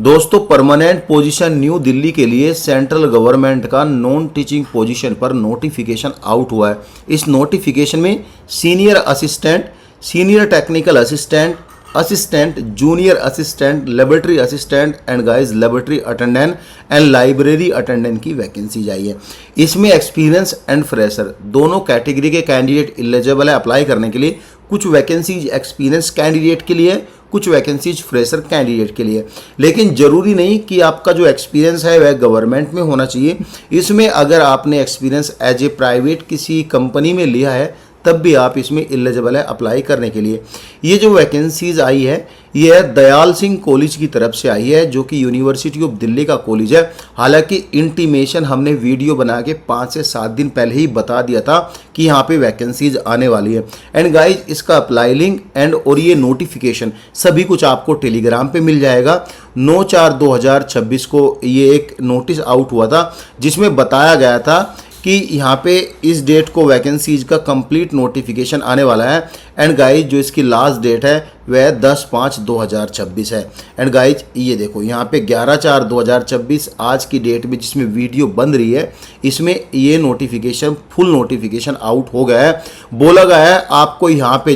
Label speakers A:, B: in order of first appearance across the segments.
A: दोस्तों permanent position new Delhi के लिए सेंट्रल गवर्नमेंट का नॉन टीचिंग पोजीशन पर नोटिफिकेशन आउट हुआ है। इस नोटिफिकेशन में senior assistant, senior technical assistant, assistant, junior assistant, laboratory assistant and guys laboratory attendant and library attendant की वैकेंसी आई है। इसमें एक्सपीरियंस एंड फ्रेशर दोनों कैटेगरी के कैंडिडेट एलिजिबल है अप्लाई करने के लिए। कुछ वैकेंसीज एक्सपीरियंस कैंडिडेट के लिए, कुछ वैकेंसीज फ्रेशर कैंडिडेट के लिए, लेकिन ज़रूरी नहीं कि आपका जो एक्सपीरियंस है वह गवर्नमेंट में होना चाहिए। इसमें अगर आपने एक्सपीरियंस एज ए प्राइवेट किसी कंपनी में लिया है तब भी आप इसमें एलिजिबल है अप्लाई करने के लिए। ये जो वैकेंसीज आई है ये दयाल सिंह कॉलेज की तरफ से आई है, जो कि यूनिवर्सिटी ऑफ दिल्ली का कॉलेज है। हालांकि इंटीमेशन हमने वीडियो बना के 5 से 7 दिन पहले ही बता दिया था कि यहाँ पे वैकेंसीज आने वाली है। एंड गाइज इसका अप्लाई लिंक एंड और ये नोटिफिकेशन सभी कुछ आपको टेलीग्राम पे मिल जाएगा। 9/4/2026 को ये एक नोटिस आउट हुआ था जिसमें बताया गया था कि यहाँ पे इस डेट को वैकेंसीज का कंप्लीट नोटिफिकेशन आने वाला है। एंड गाइज जो इसकी लास्ट डेट है वह 10/5/2026 है। एंड गाइज ये देखो यहाँ पे 11/4/2026 आज की डेट में जिसमें वीडियो बन रही है इसमें ये नोटिफिकेशन फुल नोटिफिकेशन आउट हो गया है। बोला गया है आपको यहाँ पे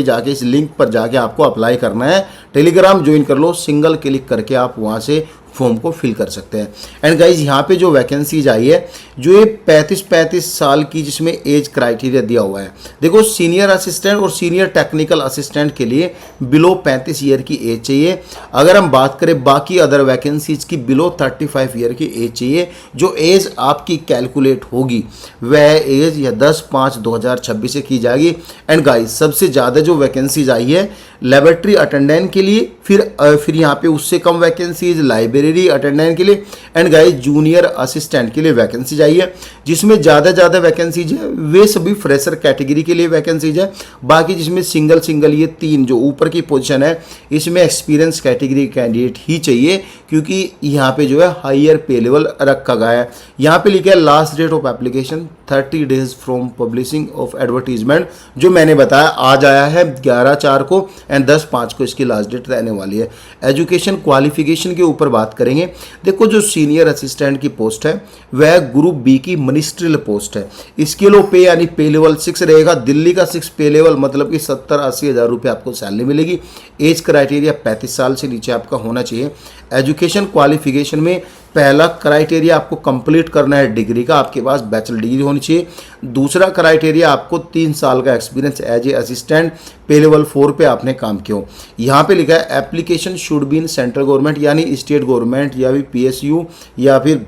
A: जाके इस लिंक पर जाके आपको अप्लाई करना है। टेलीग्राम ज्वाइन कर लो, सिंगल क्लिक करके आप वहाँ से फॉर्म को फिल कर सकते हैं। एंड गाइज यहाँ पे जो वैकेंसीज आई है जो ये 35 साल की जिसमें एज क्राइटेरिया दिया हुआ है। देखो सीनियर असिस्टेंट और सीनियर टेक्निकल असिस्टेंट के लिए बिलो 35 ईयर की एज चाहिए। अगर हम बात करें बाकी अदर वैकेंसीज की बिलो 35 ईयर की एज चाहिए। जो एज आपकी कैलकुलेट होगी वह एज या 10/5/2026 से की जाएगी। एंड गाइज सबसे ज़्यादा जो वैकेंसीज आई है लेबोरेटरी अटेंडेंट के लिए, फिर यहाँ पे उससे कम वैकेंसीज लाइब्रेरी अटेंडेंट के लिए। एंड गाइस जूनियर असिस्टेंट के लिए वैकेंसी आई है। जिसमें ज़्यादा वैकेंसीज है वे सभी फ्रेशर कैटेगरी के लिए वैकेंसीज है। बाकी जिसमें सिंगल ये 3 जो ऊपर की पोजीशन है इसमें एक्सपीरियंस कैटेगरी कैंडिडेट ही चाहिए, क्योंकि यहाँ पे जो है हायर पे लेवल रखा गया है। यहाँ पे लिखा है last date of application 30 days from publishing of advertisement, जो मैंने बताया आज आया है 11/4 को एंड 10/5 को इसकी लास्ट डेट रहने वाली है। एजुकेशन क्वालिफिकेशन के ऊपर बात करेंगे। देखो जो सीनियर असिस्टेंट की पोस्ट है वह ग्रुप बी की मिनिस्ट्रियल पोस्ट है। इसके लो पे यानी पे लेवल 6 रहेगा। दिल्ली का 6 पे लेवल मतलब कि 70-80 हज़ार रुपये आपको सैलरी मिलेगी। एज क्राइटेरिया 35 साल से नीचे आपका होना चाहिए। एजुकेशन क्वालिफिकेशन में पहला क्राइटेरिया आपको कंप्लीट करना है डिग्री का, आपके पास बैचलर डिग्री होनी चाहिए। दूसरा क्राइटेरिया आपको 3 साल का एक्सपीरियंस एज ए असिस्टेंट पे लेवल 4 पे आपने काम किया हो। यहाँ पे लिखा है application should be in central government यानी स्टेट गवर्नमेंट या भी PSU या फिर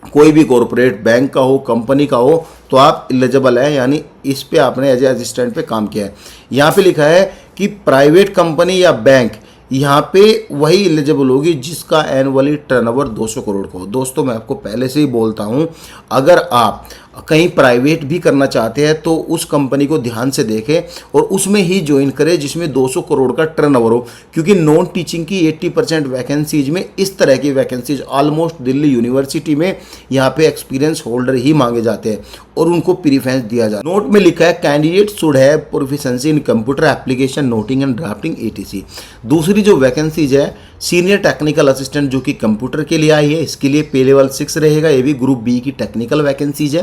A: कोई भी कॉरपोरेट बैंक का हो, कंपनी का हो तो आप एलिजिबल है, यानी इस पे आपने एज ए असिस्टेंट पे काम किया है। यहाँ पे लिखा है कि प्राइवेट कंपनी या बैंक यहाँ पे वही एलिजिबल होगी जिसका एनुअली टर्नओवर 200 करोड़ का हो। दोस्तों मैं आपको पहले से ही बोलता हूँ अगर आप कहीं प्राइवेट भी करना चाहते हैं तो उस कंपनी को ध्यान से देखें और उसमें ही ज्वाइन करें जिसमें 200 करोड़ का टर्नओवर हो, क्योंकि नॉन टीचिंग की 80% वैकेंसीज में इस तरह की वैकेंसीज ऑलमोस्ट दिल्ली यूनिवर्सिटी में यहाँ पे एक्सपीरियंस होल्डर ही मांगे जाते हैं और उनको प्रीफरेंस दिया जाता है। नोट में लिखा है candidate should have proficiency in computer application noting and drafting ETC। दूसरी जो वैकेंसीज है सीनियर टेक्निकल असिस्टेंट जो कि कंप्यूटर के लिए आई है, इसके लिए पे लेवल 6 रहेगा। ये भी ग्रुप बी की टेक्निकल वैकेंसीज है।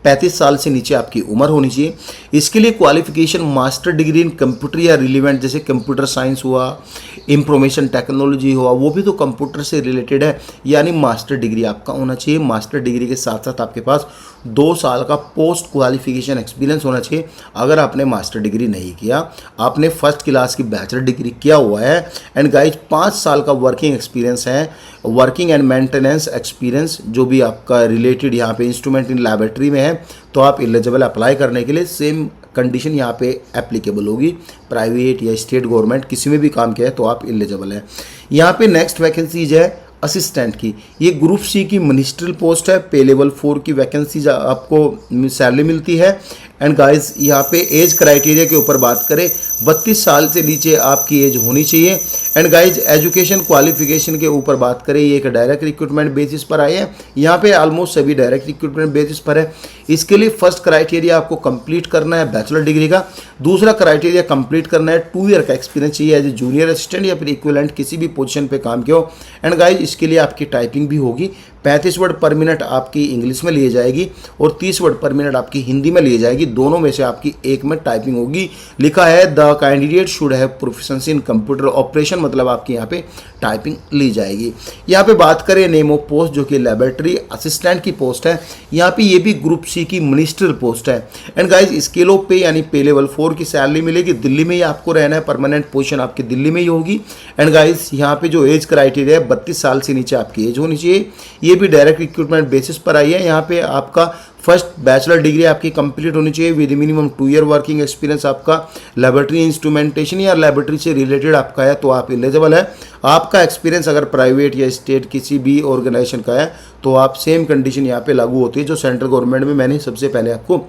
A: 35 साल से नीचे आपकी उम्र होनी चाहिए। इसके लिए qualification master degree in computer या रिलेवेंट, जैसे कंप्यूटर साइंस हुआ, इंफॉर्मेशन टेक्नोलॉजी हुआ, वो भी तो कंप्यूटर से रिलेटेड है, यानी मास्टर डिग्री आपका होना चाहिए। मास्टर डिग्री के साथ साथ आपके पास 2 साल का पोस्ट क्वालिफिकेशन एक्सपीरियंस होना चाहिए। अगर आपने मास्टर डिग्री नहीं किया, आपने फर्स्ट क्लास की बैचलर डिग्री किया हुआ है। एंड गाइज 5 साल का वर्किंग एक्सपीरियंस है, वर्किंग एंड मेंटेनेंस एक्सपीरियंस जो भी आपका रिलेटेड यहाँ पे इंस्ट्रूमेंट इन लैबोरेटरी में है तो आप एलिजिबल अप्लाई करने के लिए। सेम कंडीशन यहाँ पे एप्लीकेबल होगी, प्राइवेट या स्टेट गवर्नमेंट किसी में भी काम किया है तो आप एलिजिबल है। यहाँ पे नेक्स्ट वैकेंसीज है असिस्टेंट की। ये ग्रुप सी की मिनिस्ट्रियल पोस्ट है। पे लेवल 4 की वैकेंसीज आपको सैलरी मिलती है। एंड गाइस यहाँ पे एज क्राइटेरिया के ऊपर बात करें 32 साल से नीचे आपकी एज होनी चाहिए। एंड गाइज एजुकेशन क्वालिफिकेशन के ऊपर बात करें, ये एक डायरेक्ट रिक्रूटमेंट बेसिस पर आए हैं, यहाँ पे ऑलमोस्ट सभी डायरेक्ट रिक्रूटमेंट बेसिस पर है। इसके लिए फर्स्ट क्राइटेरिया आपको कंप्लीट करना है बैचलर डिग्री का, दूसरा क्राइटेरिया कंप्लीट करना है 2 ईयर का एक्सपीरियंस चाहिए एज ए जूनियर असिस्टेंट या फिर इक्विवेलेंट किसी भी पोजीशन पे काम किया हो। एंड गाइज इसके लिए आपकी टाइपिंग भी होगी, 35 वर्ड पर मिनट आपकी इंग्लिश में लिए जाएगी और 30 वर्ड पर मिनट आपकी हिंदी में लिए जाएगी, दोनों में से आपकी एक में टाइपिंग होगी। लिखा है the candidate should have proficiency in computer operation, मतलब आपकी यहाँ पे टाइपिंग ली जाएगी। यहाँ पे बात करें नेम ऑफ पोस्ट जो कि लेबोरेटरी असिस्टेंट की पोस्ट है, यहाँ पे ये भी ग्रुप सी की मिनिस्ट्रियल पोस्ट है। एंड गाइज स्केल ऑफ पे यानी पे लेवल 4 की सैलरी मिलेगी, दिल्ली में ही आपको रहना है, परमानेंट पोजीशन आपकी दिल्ली में ही होगी। एंड गाइज यहाँ पे जो एज क्राइटेरिया है 32 साल से नीचे आपकी एज होनी चाहिए, ये भी डायरेक्ट रिक्रूटमेंट बेसिस पर आई है। यहाँ पे आपका फर्स्ट बैचलर डिग्री आपकी कंप्लीट होनी चाहिए with minimum 2 year working experience आपका लेबोरेटरी इंस्ट्रूमेंटेशन या लेबोरेटरी से रिलेटेड आपका है तो आप एलिजिबल है। आपका एक्सपीरियंस अगर प्राइवेट या स्टेट किसी भी ऑर्गेनाइजेशन का है तो आप सेम कंडीशन यहाँ पे लागू होती है जो सेंट्रल गवर्नमेंट में मैंने सबसे पहले आपको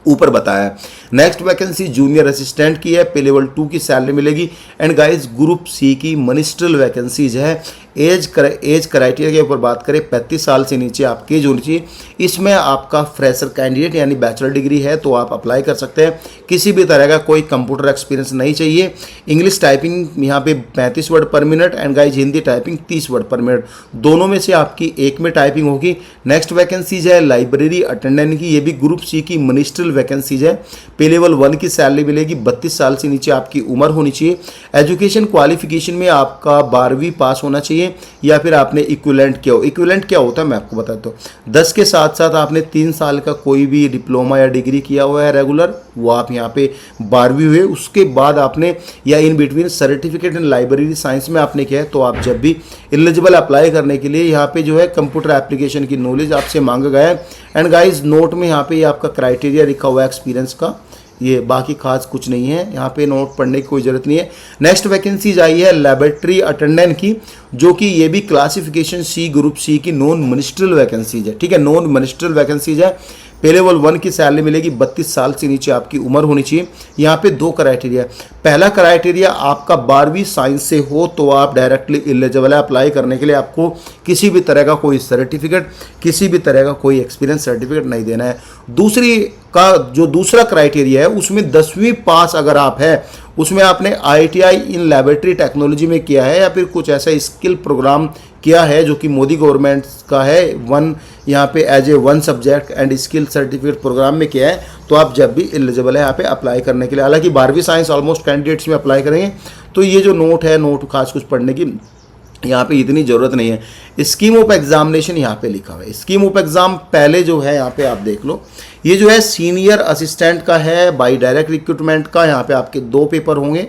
A: ऊपर बताया। नेक्स्ट वैकेंसी जूनियर असिस्टेंट की है, पे लेवल 2 की सैलरी मिलेगी। एंड गाइस ग्रुप सी की मिनिस्ट्रियल वैकेंसीज है। एज क्राइटेरिया के ऊपर बात करें 35 साल से नीचे आपकी एज होनी चाहिए। इसमें आपका फ्रेशर कैंडिडेट यानी बैचलर डिग्री है तो आप अप्लाई कर सकते हैं, किसी भी तरह का कोई कंप्यूटर एक्सपीरियंस नहीं चाहिए। इंग्लिश टाइपिंग यहाँ पे 35 वर्ड पर minute and guys Hindi typing 30 word पर मिनट, दोनों में से आपकी एक में टाइपिंग होगी। नेक्स्ट वैकेंसीज है लाइब्रेरी अटेंडेंट की, ये भी ग्रुप सी की मिनिस्ट्रियल वैकेंसीज है। पे लेवल 1 की सैलरी मिलेगी, 32 साल से नीचे आपकी उम्र होनी चाहिए। एजुकेशन क्वालिफिकेशन में आपका 12वीं पास होना चाहिए या फिर आपने इक्विवेलेंट किया हो। इक्विवेलेंट क्या होता है मैं आपको बताता हूँ, 10 के साथ साथ आपने 3 साल का कोई भी डिप्लोमा या डिग्री किया हुआ है रेगुलर, वो आप यहाँ पे 12वीं हुए, उसके बाद आपने या in between certificate in library science में आपने किया है तो आप जब भी एलिजिबल अप्लाई करने के लिए यहाँ पे जो है कंप्यूटर एप्लीकेशन की नॉलेज आपसे मांगा गया है। एंड गाइज नोट में यहाँ पे आपका क्राइटेरिया लिखा हुआ है एक्सपीरियंस का, ये बाकी खास कुछ नहीं है, यहाँ पे नोट पढ़ने की कोई ज़रूरत नहीं है। नेक्स्ट वैकेंसीज आई है लेबोरेटरी अटेंडेंट की, जो कि ये भी क्लासिफिकेशन सी ग्रुप सी की नॉन मिनिस्ट्रियल वैकेंसीज है। ठीक है, नॉन मिनिस्ट्रियल वैकेंसीज है। पे लेवल 1 की सैलरी मिलेगी, 32 साल से नीचे आपकी उम्र होनी चाहिए। यहाँ पे 2 क्राइटेरिया, पहला क्राइटेरिया आपका 12वीं साइंस से हो तो आप डायरेक्टली एलिजिबल है अप्लाई करने के लिए, आपको किसी भी तरह का कोई सर्टिफिकेट, किसी भी तरह का कोई एक्सपीरियंस सर्टिफिकेट नहीं देना है। दूसरी का जो दूसरा क्राइटेरिया है उसमें 10वीं पास अगर आप है, उसमें आपने ITI इन लेबोरेटरी टेक्नोलॉजी में किया है या फिर कुछ ऐसा स्किल प्रोग्राम किया है जो कि मोदी गवर्नमेंट का है, वन यहाँ पे as a 1 subject and skill certificate programme में किया है तो आप जब भी एलिजिबल है यहाँ पे अप्लाई करने के लिए। हालांकि 12वीं साइंस ऑलमोस्ट कैंडिडेट्स में अप्लाई करेंगे तो ये जो नोट है, नोट खास कुछ पढ़ने की यहाँ पे इतनी ज़रूरत नहीं है। स्कीम ऑफ एग्जामिनेशन यहाँ पे लिखा हुआ है, स्कीम ऑफ एग्ज़ाम पहले जो है यहाँ पे आप देख लो, ये जो है सीनियर असिस्टेंट का है बाई डायरेक्ट रिक्रूटमेंट का। यहाँ पे आपके 2 पेपर होंगे,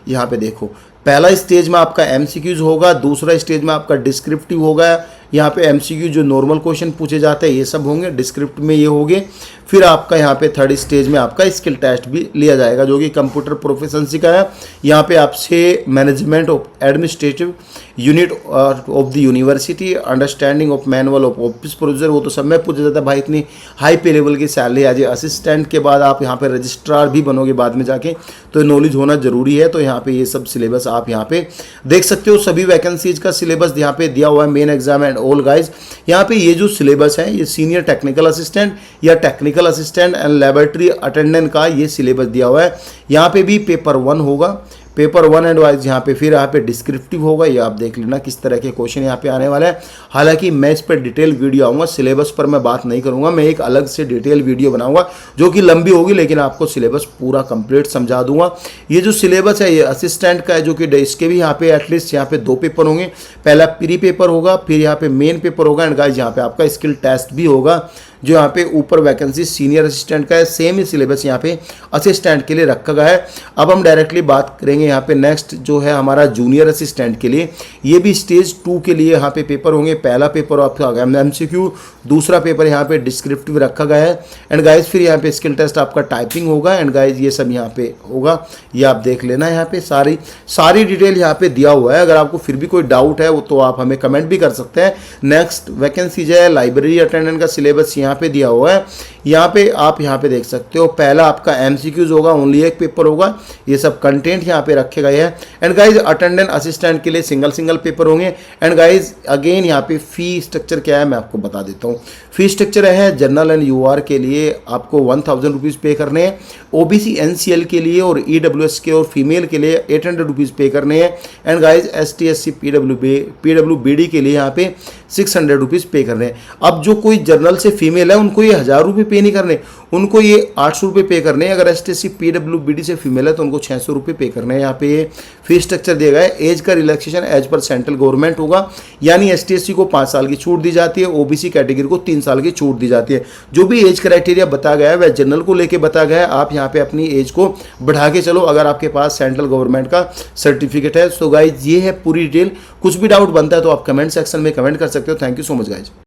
A: यहाँ पे देखो पहला स्टेज में आपका MCQs होगा, दूसरा स्टेज में आपका डिस्क्रिप्टिव होगा। यहाँ पे MCQ जो नॉर्मल क्वेश्चन पूछे जाते हैं ये सब होंगे, डिस्क्रिप्टिव में ये होंगे। फिर आपका यहाँ पे 3rd स्टेज में आपका स्किल टेस्ट भी लिया जाएगा जो कि कंप्यूटर प्रोफिशिएंसी का है। यहाँ पे आपसे management of administrative unit of the university, understanding of manual of office procedure, वो तो सब में पूछा जाता है भाई। इतनी हाई पे लेवल की सैलरी एज ए असिस्टेंट के बाद आप यहाँ पे रजिस्ट्रार भी बनोगे बाद में जाके, तो नॉलेज होना जरूरी है। तो यहाँ पे ये सब सिलेबस आप यहाँ पे देख सकते हो, सभी वैकेंसीज का सिलेबस यहाँ पे दिया हुआ है, main exam and all guys. यहाँ पे ये जो सिलेबस है ये सीनियर टेक्निकल असिस्टेंट या technical assistant and laboratory attendant का ये सिलेबस दिया हुआ है। यहाँ पे भी पेपर 1 होगा, पेपर 1 एंड वाइज यहाँ पे, फिर यहाँ पे डिस्क्रिप्टिव होगा। ये आप देख लेना किस तरह के क्वेश्चन यहाँ पे आने वाला है। हालांकि मैं इस पर डिटेल वीडियो आऊँगा, सिलेबस पर मैं बात नहीं करूँगा, मैं एक अलग से डिटेल वीडियो बनाऊँगा जो कि लंबी होगी, लेकिन आपको सिलेबस पूरा कंप्लीट समझा दूंगा। ये जो सिलेबस है ये असिस्टेंट का है जो कि इसके भी यहाँ पे एटलीस्ट यहाँ पे 2 पेपर होंगे, पहला प्री पेपर होगा, फिर यहाँ पे मेन पेपर होगा एंड गाइस यहाँ पे आपका स्किल टेस्ट भी होगा। जो यहाँ पे ऊपर वैकेंसी सीनियर असिस्टेंट का है, सेम ही सिलेबस यहाँ पे असिस्टेंट के लिए रखा गया है। अब हम डायरेक्टली बात करेंगे यहाँ पे नेक्स्ट जो है हमारा जूनियर असिस्टेंट के लिए। ये भी स्टेज 2 के लिए यहाँ पे पेपर होंगे, पहला पेपर आपका MCQ, दूसरा पेपर यहाँ पे डिस्क्रिप्टिव रखा गया है एंड गाइज फिर यहाँ पे स्किल टेस्ट आपका टाइपिंग होगा एंड गाइज ये सब यहाँ पे होगा, ये आप देख लेना। यहाँ पे सारी डिटेल यहाँ पे दिया हुआ है। अगर आपको फिर भी कोई डाउट है वो तो आप हमें कमेंट भी कर सकते हैं। नेक्स्ट वैकेंसी जो है लाइब्रेरी अटेंडेंट का सिलेबस यहाँ यहाँ पे दिया हुआ है। यहाँ पे आप यहाँ पे देख सकते हो, पहला आपका एमसीक्यूज होगा, ओनली एक पेपर होगा, ये सब कंटेंट यहाँ पे रखे गए हैं। एंड गाइज अटेंडेंट असिस्टेंट के लिए सिंगल पेपर होंगे। एंड गाइज अगेन यहाँ पे फी स्ट्रक्चर क्या है मैं आपको बता देता हूँ। फी स्ट्रक्चर है जनरल एंड यूआर के लिए आपको 1000 रुपीज़ पे करने हैं, ओबीसी एनसीएल के लिए और ईडब्ल्यूएस के और फीमेल के लिए 800 रुपीज़ पे करने हैं। And guys ST SC PWBD के लिए यहाँ पे 600 रुपीज़ पे करने हैं। अब जो कोई जनरल से फीमेल है उनको ये 1000 रुपये पे नहीं करने, उनको ये 800 रुपये पे करने हैं। अगर एसटी एससी पीडब्ल्यूबीडी से फीमेल है तो उनको 600 रुपये पे करने हैं। यहाँ पे फी स्ट्रक्चर दिया गया है। एज का रिलैक्सेशन एज पर सेंट्रल गवर्नमेंट होगा, यानी एसटी एससी को 5 साल की छूट दी जाती है, ओबीसी कैटेगरी को 3 साल की छूट दी जाती है। जो भी एज क्राइटेरिया बताया गया है वह जनरल को लेके बताया गया है। आप यहाँ पे अपनी एज को बढ़ा के चलो अगर आपके पास सेंट्रल गवर्नमेंट का सर्टिफिकेट है। सो गाइज ये है पूरी डिटेल। कुछ भी डाउट बनता है तो आप कमेंट सेक्शन में कमेंट कर सकते हो। Thank you so much guys.